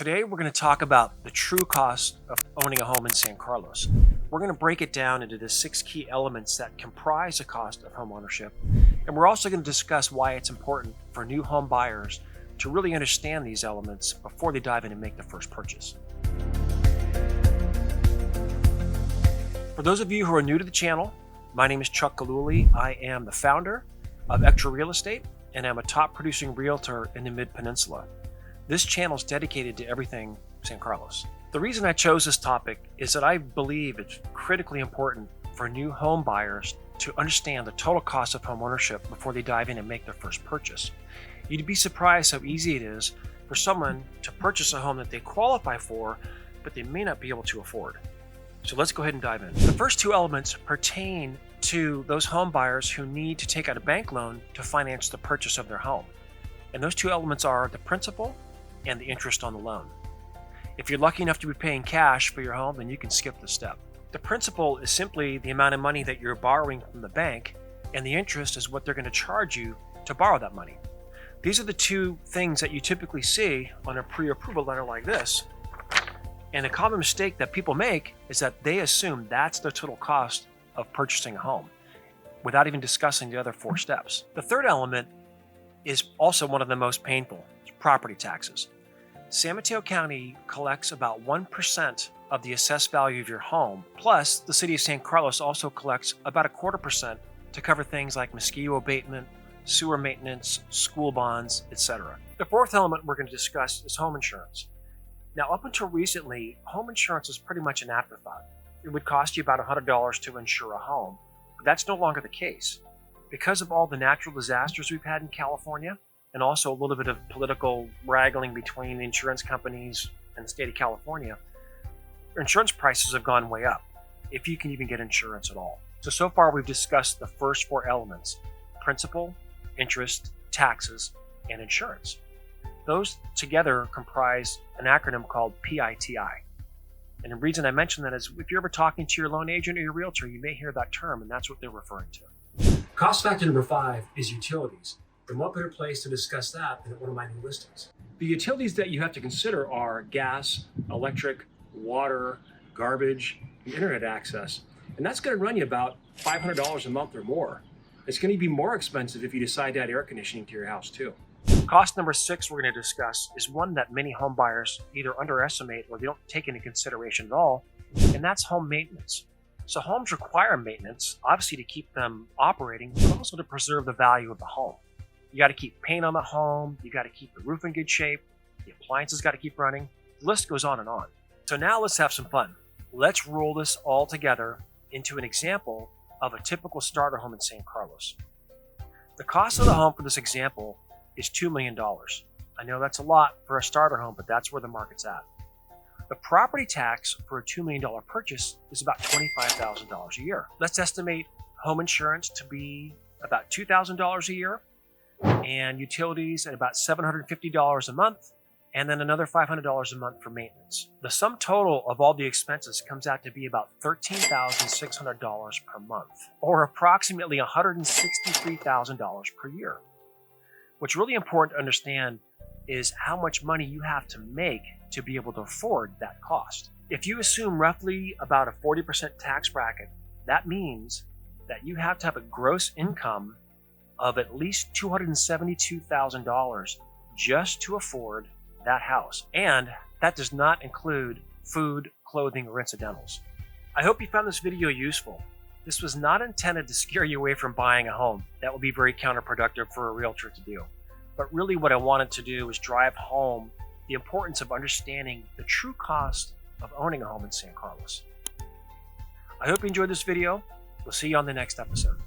Today, we're going to talk about the true cost of owning a home in San Carlos. We're going to break it down into the 6 key elements that comprise the cost of home ownership. And we're also going to discuss why it's important for new home buyers to really understand these elements before they dive in and make the first purchase. For those of you who are new to the channel, my name is Chuck Galuli. I am the founder of Extra Real Estate, and I'm a top producing realtor in the Mid-Peninsula. This channel is dedicated to everything San Carlos. The reason I chose this topic is that I believe it's critically important for new home buyers to understand the total cost of home ownership before they dive in and make their first purchase. You'd be surprised how easy it is for someone to purchase a home that they qualify for, but they may not be able to afford. So let's go ahead and dive in. The first 2 elements pertain to those home buyers who need to take out a bank loan to finance the purchase of their home. And those 2 elements are the principal and the interest on the loan. If you're lucky enough to be paying cash for your home, then you can skip the step. The principal is simply the amount of money that you're borrowing from the bank, and the interest is what they're going to charge you to borrow that money. These are the 2 things that you typically see on a pre-approval letter like this. And a common mistake that people make is that they assume that's the total cost of purchasing a home without even discussing the other 4 steps. The third element is also one of the most painful: property taxes. San Mateo County collects about 1% of the assessed value of your home, plus the city of San Carlos also collects about 0.25% to cover things like mosquito abatement, sewer maintenance, school bonds, etc. The fourth element we're going to discuss is home insurance. Now, up until recently, home insurance is pretty much an afterthought. It would cost you about $100 to insure a home, but that's no longer the case. Because of all the natural disasters we've had in California, and also a little bit of political wrangling between the insurance companies and the state of California, insurance prices have gone way up, if you can even get insurance at all. So far we've discussed the first 4 elements: principal, interest, taxes, and insurance. Those together comprise an acronym called PITI. And the reason I mention that is if you're ever talking to your loan agent or your realtor, you may hear that term, and that's what they're referring to. Cost factor number 5 is utilities. And what better place to discuss that than at one of my new listings? The utilities that you have to consider are gas, electric, water, garbage, and internet access. And that's going to run you about $500 a month or more. It's going to be more expensive if you decide to add air conditioning to your house too. Cost number 6 we're going to discuss is one that many home buyers either underestimate or they don't take into consideration at all, and that's home maintenance. So homes require maintenance, obviously to keep them operating, but also to preserve the value of the home. You got to keep paint on the home, you got to keep the roof in good shape, the appliances got to keep running, the list goes on and on. So now let's have some fun. Let's roll this all together into an example of a typical starter home in San Carlos. The cost of the home for this example is $2 million. I know that's a lot for a starter home, but that's where the market's at. The property tax for a $2 million purchase is about $25,000 a year. Let's estimate home insurance to be about $2,000 a year, and utilities at about $750 a month, and then another $500 a month for maintenance. The sum total of all the expenses comes out to be about $13,600 per month, or approximately $163,000 per year. What's really important to understand is how much money you have to make to be able to afford that cost. If you assume roughly about a 40% tax bracket, that means that you have to have a gross income of at least $272,000 just to afford that house. And that does not include food, clothing, or incidentals. I hope you found this video useful. This was not intended to scare you away from buying a home. That would be very counterproductive for a realtor to do. But really what I wanted to do is drive home the importance of understanding the true cost of owning a home in San Carlos. I hope you enjoyed this video. We'll see you on the next episode.